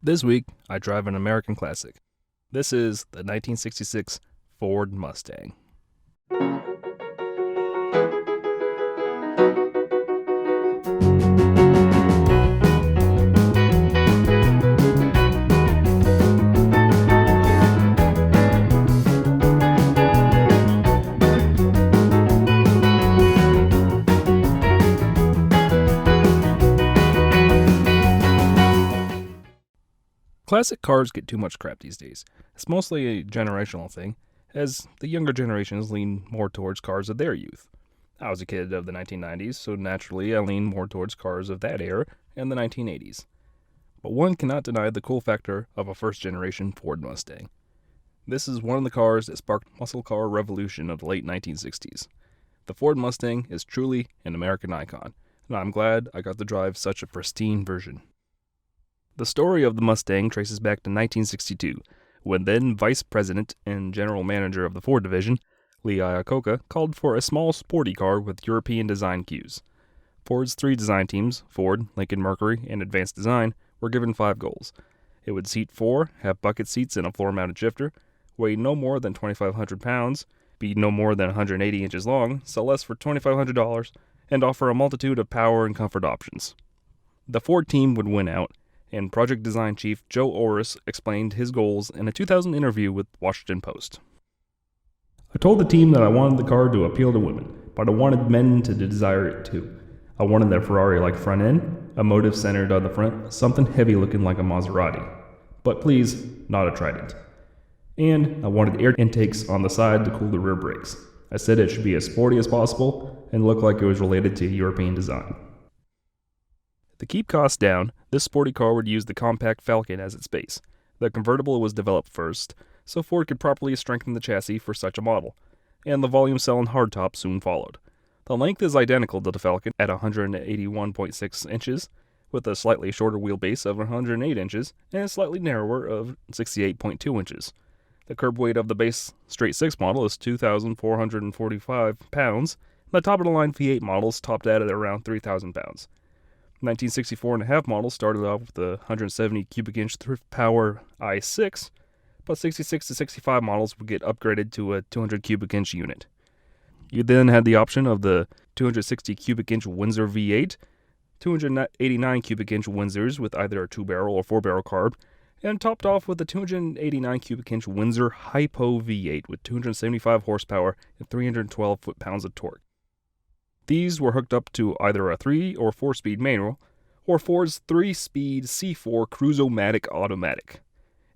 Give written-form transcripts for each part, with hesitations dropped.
This week, I drive an American classic. This is the 1966 Ford Mustang. Classic cars get too much crap these days. It's mostly a generational thing, as the younger generations lean more towards cars of their youth. I was a kid of the 1990s, so naturally I lean more towards cars of that era and the 1980s. But one cannot deny the cool factor of a first-generation Ford Mustang. This is one of the cars that sparked the muscle car revolution of the late 1960s. The Ford Mustang is truly an American icon, and I'm glad I got to drive such a pristine version. The story of the Mustang traces back to 1962, when then Vice President and General Manager of the Ford Division, Lee Iacocca, called for a small sporty car with European design cues. Ford's three design teams, Ford, Lincoln Mercury, and Advanced Design, were given 5 goals. It would seat 4, have bucket seats and a floor-mounted shifter, weigh no more than 2,500 pounds, be no more than 180 inches long, sell less for $2,500, and offer a multitude of power and comfort options. The Ford team would win out, and Project Design Chief Joe Orris explained his goals in a 2000 interview with Washington Post. "I told the team that I wanted the car to appeal to women, but I wanted men to desire it too. I wanted a Ferrari-like front end, a motive centered on the front, something heavy looking like a Maserati. But please, not a Trident. And I wanted air intakes on the side to cool the rear brakes. I said it should be as sporty as possible and look like it was related to European design." To keep costs down, this sporty car would use the compact Falcon as its base. The convertible was developed first, so Ford could properly strengthen the chassis for such a model, and the volume-selling hardtop soon followed. The length is identical to the Falcon at 181.6 inches, with a slightly shorter wheelbase of 108 inches and a slightly narrower of 68.2 inches. The curb weight of the base straight 6 model is 2,445 pounds, and the top-of-the-line V8 model is topped at around 3,000 pounds. 1964.5 model started off with the 170 cubic inch thrift power i6, but 66 to 65 models would get upgraded to a 200 cubic inch unit. You then had the option of the 260 cubic inch Windsor V8, 289 cubic inch Windsors with either a 2-barrel or 4-barrel carb, and topped off with the 289 cubic inch Windsor Hypo V8 with 275 horsepower and 312 foot-pounds of torque. These were hooked up to either a 3 or 4-speed manual, or Ford's 3-speed C4 Cruise-O-Matic automatic.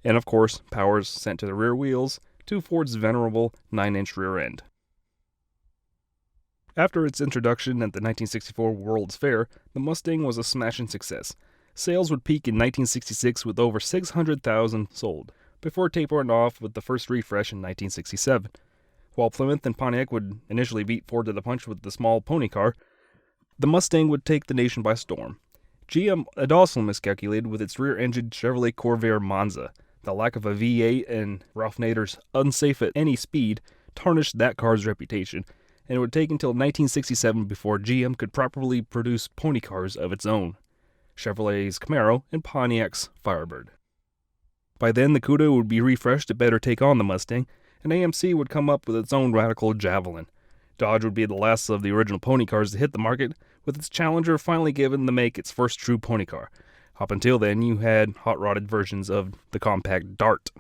And of course, powers sent to the rear wheels to Ford's venerable 9-inch rear end. After its introduction at the 1964 World's Fair, the Mustang was a smashing success. Sales would peak in 1966 with over 600,000 sold, before tapering off with the first refresh in 1967. While Plymouth and Pontiac would initially beat Ford to the punch with the small pony car, the Mustang would take the nation by storm. GM had also miscalculated with its rear-engined Chevrolet Corvair Monza. The lack of a V8 and Ralph Nader's unsafe at any speed tarnished that car's reputation, and it would take until 1967 before GM could properly produce pony cars of its own, Chevrolet's Camaro and Pontiac's Firebird. By then, the Cuda would be refreshed to better take on the Mustang, and AMC would come up with its own radical Javelin. Dodge would be the last of the original pony cars to hit the market, with its Challenger finally given the make its first true pony car. Up until then, you had hot-rodded versions of the compact Dart.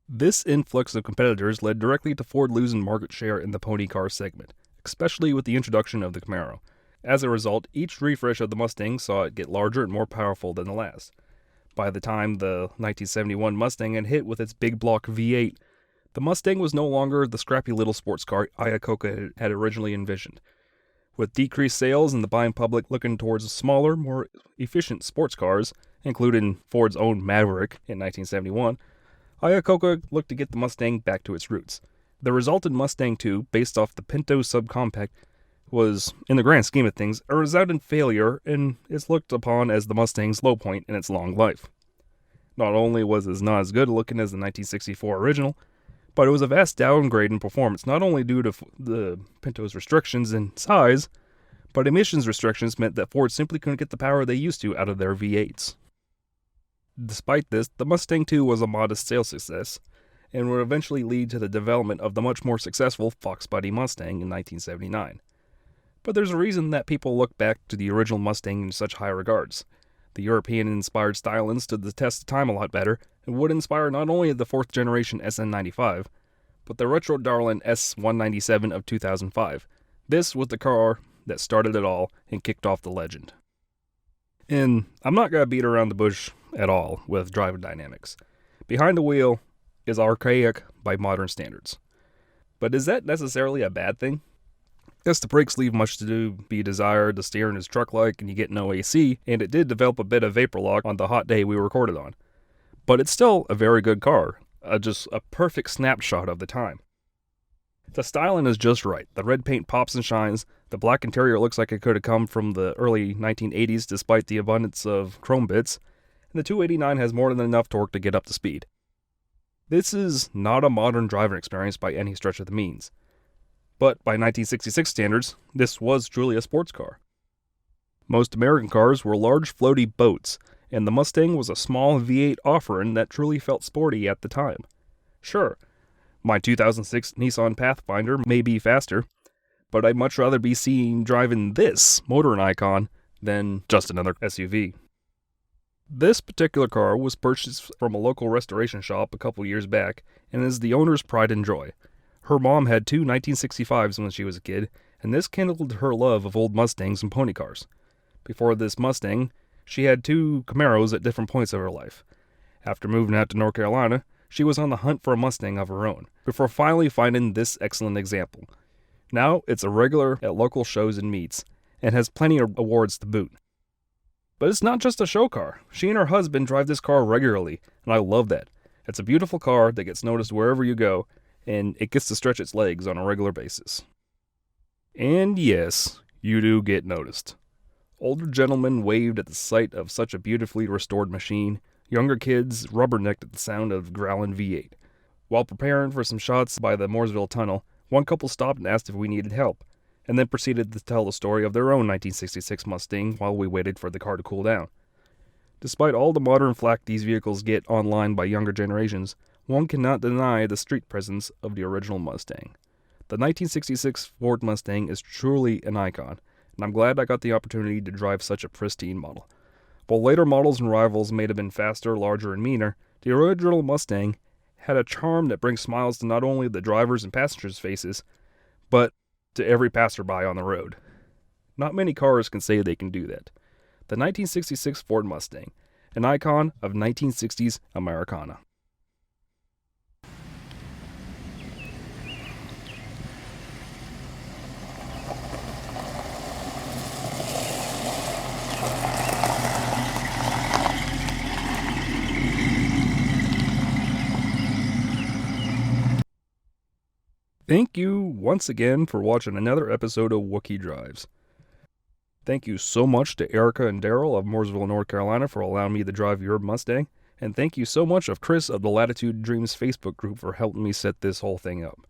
This influx of competitors led directly to Ford losing market share in the pony car segment, especially with the introduction of the Camaro. As a result, each refresh of the Mustang saw it get larger and more powerful than the last. By the time the 1971 Mustang had hit with its big block V8, the Mustang was no longer the scrappy little sports car Iacocca had originally envisioned. With decreased sales and the buying public looking towards smaller, more efficient sports cars, including Ford's own Maverick in 1971, Iacocca looked to get the Mustang back to its roots. The resultant Mustang II, based off the Pinto subcompact, was, in the grand scheme of things, a resounding failure and is looked upon as the Mustang's low point in its long life. Not only was it not as good looking as the 1964 original, but it was a vast downgrade in performance, not only due to the Pinto's restrictions in size, but emissions restrictions meant that Ford simply couldn't get the power they used to out of their V8s. Despite this, the Mustang II was a modest sales success, and would eventually lead to the development of the much more successful Fox Body Mustang in 1979. But there's a reason that people look back to the original Mustang in such high regards. The European-inspired styling stood the test of time a lot better, and would inspire not only the 4th generation SN95, but the retro darling S197 of 2005. This was the car that started it all and kicked off the legend. And I'm not going to beat around the bush at all with driving dynamics. Behind the wheel is archaic by modern standards. But is that necessarily a bad thing? Yes, the brakes leave much to be desired, the steering is truck-like, and you get no AC, and it did develop a bit of vapor lock on the hot day we recorded on. But it's still a very good car, just a perfect snapshot of the time. The styling is just right. The red paint pops and shines, the black interior looks like it could have come from the early 1980s despite the abundance of chrome bits, and the 289 has more than enough torque to get up to speed. This is not a modern driving experience by any stretch of the means. But by 1966 standards, this was truly a sports car. Most American cars were large floaty boats, and the Mustang was a small V8 offering that truly felt sporty at the time. Sure, my 2006 Nissan Pathfinder may be faster, but I'd much rather be seen driving this motoring icon than just another SUV. This particular car was purchased from a local restoration shop a couple years back, and is the owner's pride and joy. Her mom had 2 1965s when she was a kid, and this kindled her love of old Mustangs and pony cars. Before this Mustang, she had 2 Camaros at different points of her life. After moving out to North Carolina, she was on the hunt for a Mustang of her own, before finally finding this excellent example. Now, it's a regular at local shows and meets, and has plenty of awards to boot. But it's not just a show car. She and her husband drive this car regularly, and I love that. It's a beautiful car that gets noticed wherever you go, and it gets to stretch its legs on a regular basis. And yes, you do get noticed. Older gentlemen waved at the sight of such a beautifully restored machine. Younger kids rubbernecked at the sound of growling V8. While preparing for some shots by the Mooresville Tunnel, one couple stopped and asked if we needed help, and then proceeded to tell the story of their own 1966 Mustang while we waited for the car to cool down. Despite all the modern flack these vehicles get online by younger generations, one cannot deny the street presence of the original Mustang. The 1966 Ford Mustang is truly an icon, and I'm glad I got the opportunity to drive such a pristine model. While later models and rivals may have been faster, larger, and meaner, the original Mustang had a charm that brings smiles to not only the drivers and passengers' faces, but to every passerby on the road. Not many cars can say they can do that. The 1966 Ford Mustang, an icon of 1960s Americana. Thank you once again for watching another episode of Wookie Drives. Thank you so much to Erica and Daryl of Mooresville, North Carolina for allowing me to drive your Mustang, and thank you so much of Chris of the Latitude Dreams Facebook group for helping me set this whole thing up.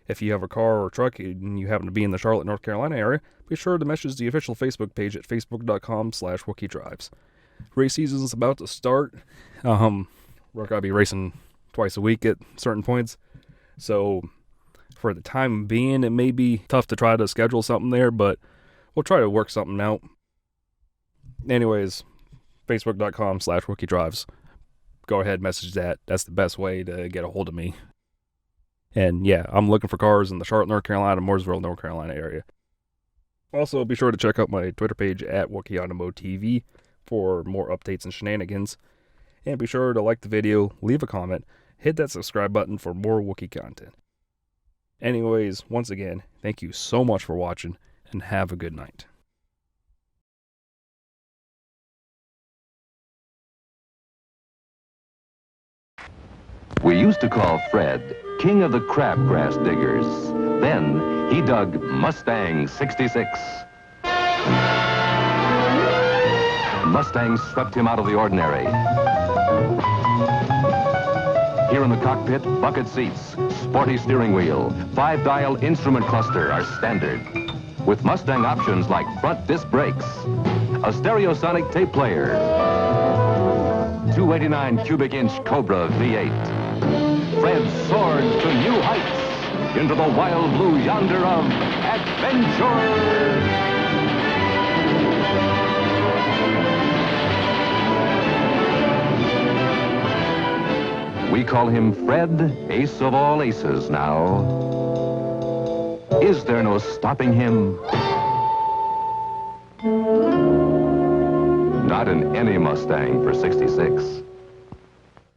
If you have a car or truck and you happen to be in the Charlotte, North Carolina area, be sure to message the official Facebook page at facebook.com/WookieDrives. Race season is about to start. We're going to be racing twice a week at certain points, so for the time being, it may be tough to try to schedule something there, but we'll try to work something out. Anyways, facebook.com/WookieDrives. Go ahead, message that. That's the best way to get a hold of me. And yeah, I'm looking for cars in the Charlotte, North Carolina, Mooresville, North Carolina area. Also, be sure to check out my Twitter page at WookieAutomoTV for more updates and shenanigans. And be sure to like the video, leave a comment, hit that subscribe button for more Wookie content. Anyways, once again, thank you so much for watching, and have a good night. We used to call Fred king of the crabgrass diggers. Then he dug Mustang 66. Mustang swept him out of the ordinary. Here in the cockpit, bucket seats, sporty steering wheel, 5-dial instrument cluster are standard. With Mustang options like front disc brakes, a stereosonic tape player, 2 289 cubic inch Cobra V8. Fred soared to new heights into the wild blue yonder of adventure. We call him Fred, ace of all aces now. Is there no stopping him? Not in any Mustang for 66.